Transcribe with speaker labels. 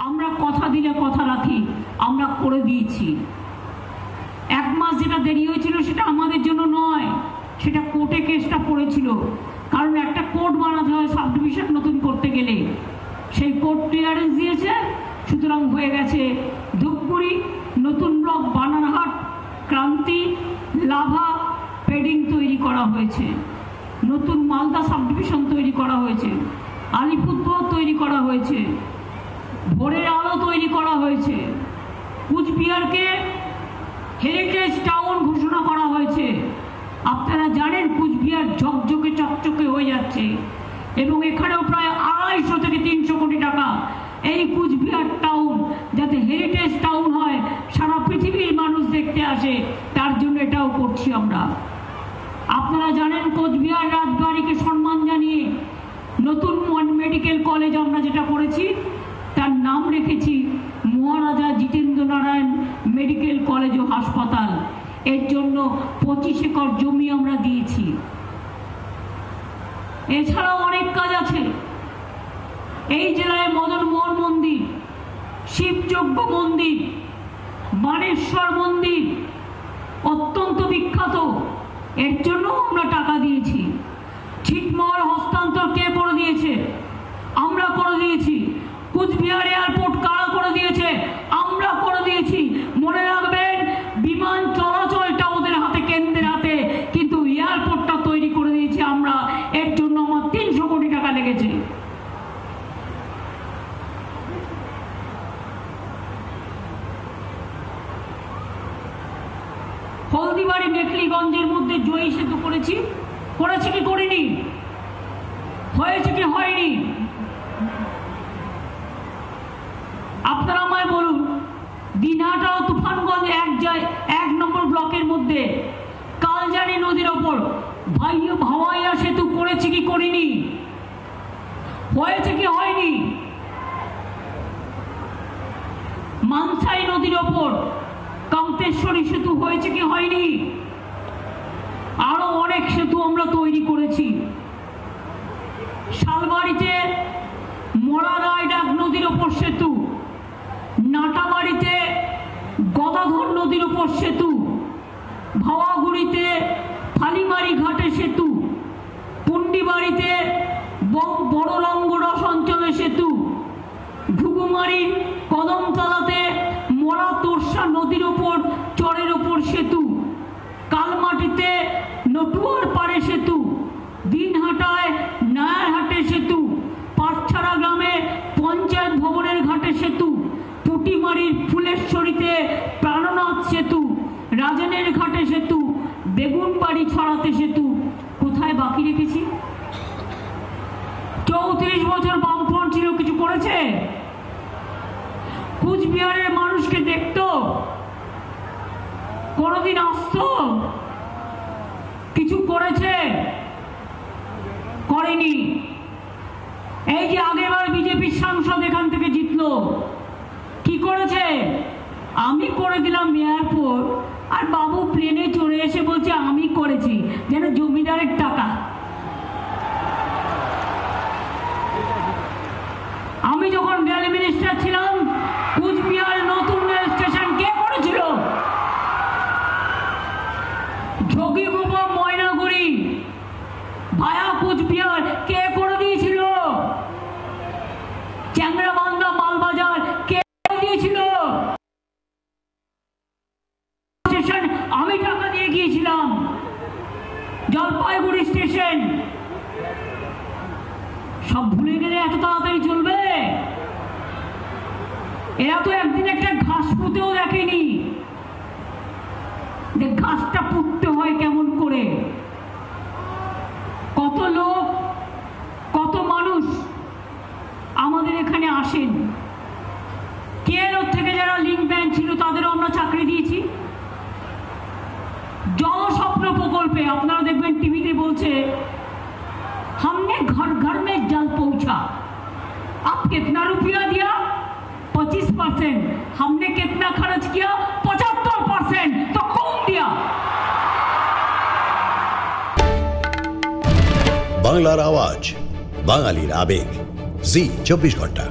Speaker 1: আমরা কথা দিলে কথা রাখি, আমরা করে দিয়েছি। 1 মাস যেটা দেরি হয়েছিল সেটা আমাদের জন্য নয়, সেটা কোর্টে কেসটা পড়েছিল। কারণ একটা কোর্ট বানাতে হয় সাব ডিভিশন নতুন করতে গেলে, সেই কোর্ট ক্লিয়ারেন্স দিয়েছে। সুতরাং হয়ে গেছে ধূপগুড়ি, নতুন ব্লক বানারহাট, ক্রান্তি, লাভা, পেডিং তৈরি করা হয়েছে, নতুন মালদা সাব ডিভিশন তৈরি করা হয়েছে, আলিপুরদুয়ার তৈরি করা হয়েছে, ভোরের আলো তৈরি করা হয়েছে, কুচবিহারকে হেরিটেজ টাউন ঘোষণা করা হয়েছে। আপনারা জানেন কুচবিহার ঝকঝকে চকচকে হয়ে যাচ্ছে এবং এখানেও প্রায় 250 থেকে 300 কোটি টাকা এই কুচবিহার টাউন যাতে হেরিটেজ টাউন হয়, সারা পৃথিবীর মানুষ দেখতে আসে, তার জন্য এটাও করছি আমরা। আপনারা জানেন কোচবিহার রাজবাড়িকে সম্মান জানিয়ে নতুন মেডিকেল কলেজ আমরা যেটা করেছি তার নাম রেখেছি মহারাজা জিতেন্দ্র নারায়ণ মেডিকেল কলেজ ও হাসপাতাল। এর জন্য 25 একর জমি আমরা দিয়েছি। এছাড়াও অনেক কাজ আছে। এই জেলায় মদন মোহন মন্দির, শিবযজ্ঞ মন্দির, বানেশ্বর মন্দির অত্যন্ত বিখ্যাত, এর জন্য আমরা টাকা দিয়েছি। ছিটমহল হস্তান্তর কে করে দিয়েছে? আমরা করে দিয়েছি। কুচবিহার এয়ারপোর্ট কারা করে দিয়েছে? আমরা করে দিয়েছি। মনে রাখবেন, বিমান চলাচলটা ওদের হাতে, কেন্দ্রের হাতে, কিন্তু এয়ারপোর্টটা তৈরি করে দিয়েছি আমরা। এর জন্য আমার 300 কোটি টাকা লেগেছে। হলদিবাড়ি মেখলিগঞ্জের মধ্যে জয়ী সেতু করেছি কি করিনি? হয়েছে কি হয়নি? আপনারা আমায় বলুন। দিনহাটা ও তুফানগঞ্জ 1 নম্বর ব্লকের মধ্যে কালজানি নদীর ওপর ভাওয়াইয়া সেতু করেছি কি করিনি? হয়েছে কি হয়নি? মানসাই নদীর ওপর কান্তেশ্বরী সেতু হয়েছে কি হয়নি? আরো অনেক সেতু আমরা তৈরি করেছি। শালবাড়িতে মরারায়ডাক নদীর ওপর সেতু, নাটাবাড়িতে গদাধর নদীর ওপর সেতু, ভাওয়াগুড়িতে ফালিমারি ঘাটে সেতু, পুন্ডিবাড়িতে বড় লঙ্গরস অঞ্চলে সেতু, ঘুঘুমারির কদমতলাতে মরা তোরসা নদীর ওপর চরের ওপর সেতু, কালমাটিতে নটুয়ার পাড়ে সেতু, দিনহাটায় নায়ারহাটে সেতু, পাটছাড়া গ্রামে পঞ্চায়েত ভবনের ঘাটে সেতু, পুটিমারির ফুলেশ্বরীতে প্রাণনাথ সেতু, রাজানের ঘাটে সেতু, বেগুনবাড়ি ছড়াতে সেতু। কোথায় বাকি রেখেছি? 34 বছর বামফ্রন্ট ছিল, কিছু করেছে? কুচবিহারের মানুষকে দেখতো? কোনদিন আসতো? কিছু করেছে? করেনি। এই যে আগেরবার বিজেপির সাংসদ এখান থেকে জিতলো, কি করেছে? আমি করে দিলাম এয়ারপোর্ট, আর বাবু প্লেনে চড়ে এসে বলছে আমি করেছি, যেন জমিদারের টাকা। আমি যখন রেল মিনিস্টার ছিলাম, কুচবিহার নতুন রেল স্টেশন কে করেছিল? ঝগিগোপা ময়নাগুড়ি ভায়া কুচবিহার কে করে দিয়েছিল? চ্যাংরাবান্ধা মালবাজার কে করে দিয়েছিল? স্টেশন আমি টাকা দিয়ে গিয়েছিলাম। জলপাইগুড়ি স্টেশন সব ভুলে গেলে এত তাড়াতাড়ি চলবে? এরা তো একদিন একটা ঘাস পুঁতেও দেখেনি যে ঘাসটা পুঁততে হয় কেমন করে। কত লোক, কত মানুষ আমাদের এখানে আসেন। কেরল থেকে যারা লিঙ্কম্যান ছিল তাদেরও আমরা চাকরি দিয়েছি। জলস্বপ্ন প্রকল্পে আপনারা দেখবেন টিভিতে বলছে हमने घर घर में जल पहुंचा, अब कितना रुपया दिया? 25%। हमने कितना खर्च किया? 75%। तो कौन दिया?
Speaker 2: বাংলার আওয়াজ, বাঙালির আবেগ, জি 24 ঘন্টা।